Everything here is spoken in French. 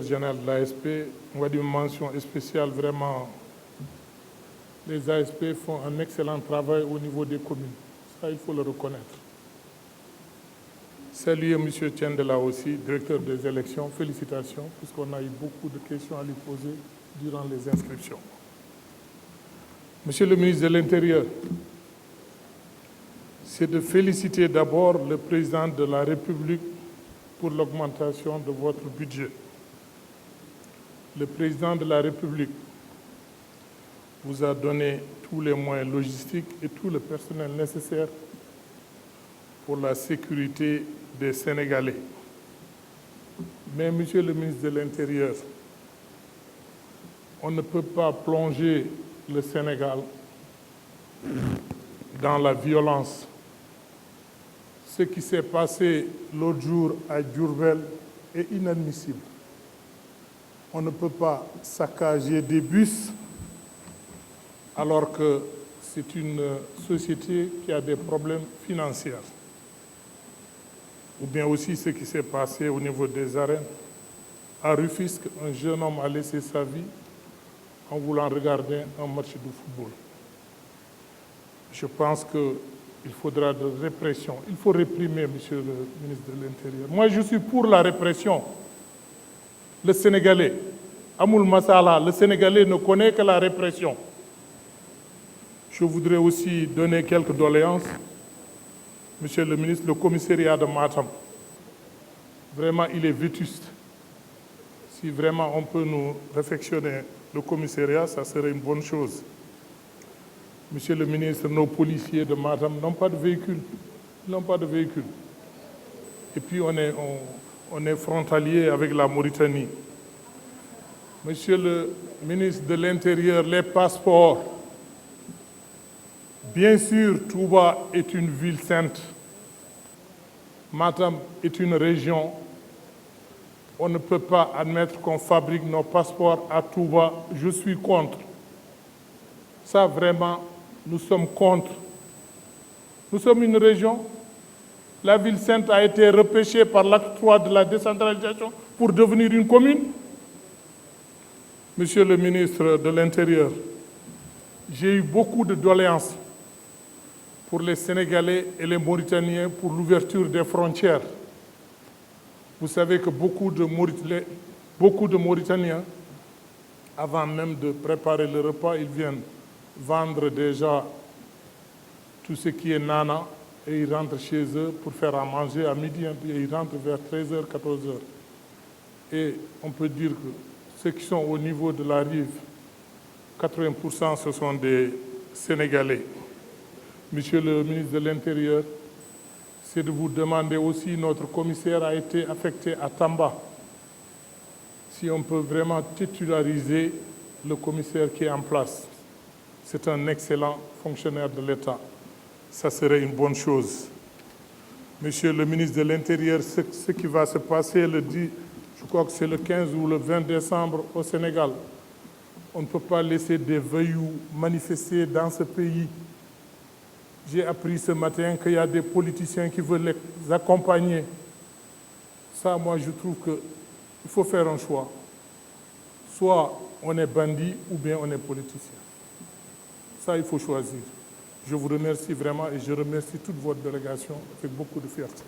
Général de l'ASP, on va dire une mention spéciale, vraiment, les ASP font un excellent travail au niveau des communes. Ça, il faut le reconnaître. Saluer M. Tiendela aussi, directeur des élections. Félicitations, puisqu'on a eu beaucoup de questions à lui poser durant les inscriptions. Monsieur le ministre de l'Intérieur, c'est de féliciter d'abord le président de la République pour l'augmentation de votre budget. Le président de la République vous a donné tous les moyens logistiques et tout le personnel nécessaire pour la sécurité des Sénégalais. Mais, Monsieur le ministre de l'Intérieur, on ne peut pas plonger le Sénégal dans la violence. Ce qui s'est passé l'autre jour à Diourbel est inadmissible. On ne peut pas saccager des bus alors que c'est une société qui a des problèmes financiers. Ou bien aussi ce qui s'est passé au niveau des arènes. À Rufisque, un jeune homme a laissé sa vie en voulant regarder un match de football. Je pense qu'il faudra de répression. Il faut réprimer, Monsieur le ministre de l'Intérieur. Moi, je suis pour la répression. Le Sénégalais, Amoul Massala, le Sénégalais ne connaît que la répression. Je voudrais aussi donner quelques doléances. Monsieur le ministre, le commissariat de Matam, vraiment, il est vétuste. Si vraiment on peut nous réfectionner le commissariat, ça serait une bonne chose. Monsieur le ministre, nos policiers de Matam n'ont pas de véhicule. Ils n'ont pas de véhicule. Et puis on est frontalier avec la Mauritanie. Monsieur le ministre de l'Intérieur, les passeports. Bien sûr, Touba est une ville sainte. Matam est une région. On ne peut pas admettre qu'on fabrique nos passeports à Touba. Je suis contre. Ça, vraiment, nous sommes contre. Nous sommes une région. La ville sainte a été repêchée par l'acte 3 de la décentralisation pour devenir une commune. Monsieur le ministre de l'Intérieur, j'ai eu beaucoup de doléances pour les Sénégalais et les Mauritaniens pour l'ouverture des frontières. Vous savez que beaucoup de Mauritaniens, avant même de préparer le repas, ils viennent vendre déjà tout ce qui est nana et ils rentrent chez eux pour faire à manger à midi et ils rentrent vers 13h, 14h. Et on peut dire que ceux qui sont au niveau de la rive, 80% ce sont des Sénégalais. Monsieur le ministre de l'Intérieur, c'est de vous demander aussi, notre commissaire a été affecté à Tamba, si on peut vraiment titulariser le commissaire qui est en place. C'est un excellent fonctionnaire de l'État. Ça serait une bonne chose. Monsieur le ministre de l'Intérieur, ce qui va se passer le 10, je crois que c'est le 15 ou le 20 décembre au Sénégal, on ne peut pas laisser des voyous manifester dans ce pays. J'ai appris ce matin qu'il y a des politiciens qui veulent les accompagner. Ça, moi, je trouve qu'il faut faire un choix. Soit on est bandit ou bien on est politicien. Ça, il faut choisir. Je vous remercie vraiment et je remercie toute votre délégation avec beaucoup de fierté.